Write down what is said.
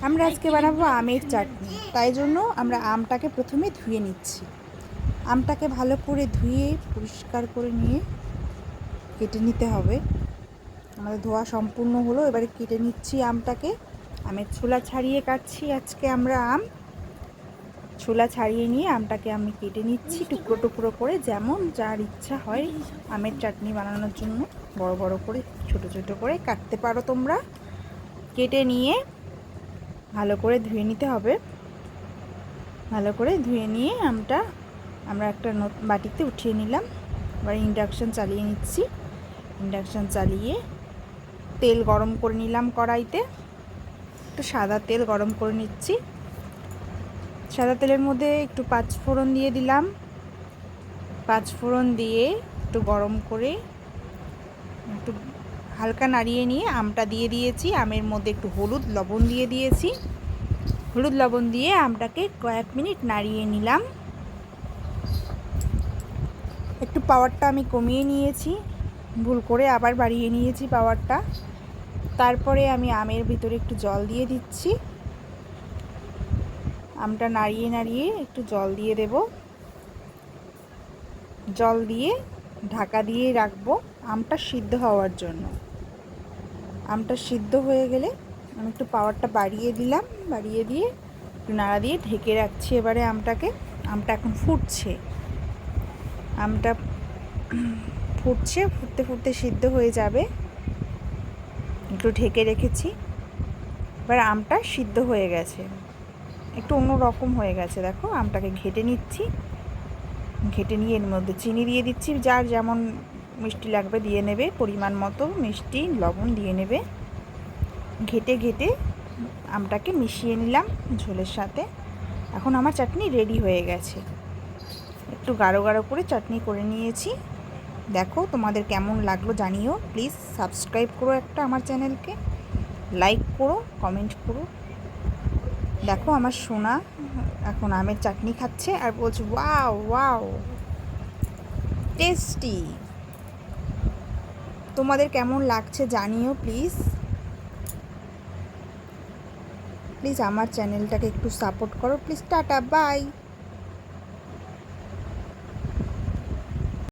আমরা আজকে বানাবো আমের চাটনি। তাই জন্য আমরা আমটাকে প্রথমে ধুয়ে নিচ্ছি। আমটাকে ভালো করে ধুয়ে পরিষ্কার করে নিয়ে কেটে নিতে হবে। আমাদের ধোয়া সম্পূর্ণ হলো, এবারে কেটে নিচ্ছি আমটাকে। আমের ছোলা ছাড়িয়ে কাটছি আজকে আমরা আম। ছোলা ছাড়িয়ে নিয়ে আমটাকে আমি কেটে নিচ্ছি টুকরো টুকরো করে, যেমন যার ইচ্ছা হয় আমের চাটনি বানানোর জন্য বড় বড় করে ছোট ছোট করে কাটতে পারো তোমরা। কেটে নিয়ে ভালো করে ধুয়ে নিতে হবে। ভালো করে ধুয়ে নিয়ে আমটা আমরা একটা বাটিতে উঠিয়ে নিলাম। এবার ইন্ডাকশান চালিয়ে নিচ্ছি। ইন্ডাকশান চালিয়ে তেল গরম করে নিলাম কড়াইতে। একটু সাদা তেল গরম করে নিচ্ছি। সাদা তেলের মধ্যে একটু পাঁচফোড়ন দিয়ে দিলাম। পাঁচফোড়ন দিয়ে একটু গরম করে একটু হালকা নাড়িয়ে নিয়ে আমটা দিয়ে দিয়েছি। আমের মধ্যে একটু হলুদ লবণ দিয়ে দিয়েছি। হলুদ লবণ দিয়ে আমটাকে কয়েক মিনিট নাড়িয়ে নিলাম। একটু পাওয়ারটা আমি কমিয়ে নিয়েছি, ভুল করে আবার বাড়িয়ে নিয়েছি পাওয়ারটা। তারপরে আমি আমের ভিতরে একটু জল দিয়ে দিচ্ছি। আমটা নাড়িয়ে নাড়িয়ে একটু জল দিয়ে দেব। জল দিয়ে ঢাকা দিয়ে রাখবো আমটা সিদ্ধ হওয়ার জন্য। আমটা সিদ্ধ হয়ে গেলে আমি একটু পাওয়ারটা বাড়িয়ে দিলাম। বাড়িয়ে দিয়ে একটু নাড়া দিয়ে ঢেকে রাখছি এবারে আমটাকে। আমটা এখন ফুটছে। আমটা ফুটছে, ফুটতে ফুটতে সিদ্ধ হয়ে যাবে। একটু ঢেকে রেখেছি। এবার আমটা সিদ্ধ হয়ে গেছে, একটু অন্য রকম হয়ে গেছে। দেখো আমটাকে ঘেটে নিচ্ছি। ঘেটে নিয়ে এর মধ্যে চিনি দিয়ে দিচ্ছি। যার যেমন মিষ্টি লাগবে দিয়ে নেবে, পরিমাণ মতো মিষ্টি লবণ দিয়ে নেবে। ঘেটে ঘেটে আমটাকে মিশিয়ে নিলাম ঝোলের সাথে। এখন আমার চাটনি রেডি হয়ে গেছে। একটু গাঢ় গাঢ় করে চাটনি করে নিয়েছি। দেখো তোমাদের কেমন লাগলো জানিও। প্লিজ সাবস্ক্রাইব করো একটা আমার চ্যানেলকে, লাইক করো, কমেন্ট করো। দেখো আমার সোনা এখন আমের চাটনি খাচ্ছে আর বলছে ওয়াও ওয়াও টেস্টি। তোমাদের কেমন লাগছে জানিও প্লিজ। প্লিজ আমার চ্যানেলটাকে একটু সাপোর্ট করো প্লিজ। Tata bye.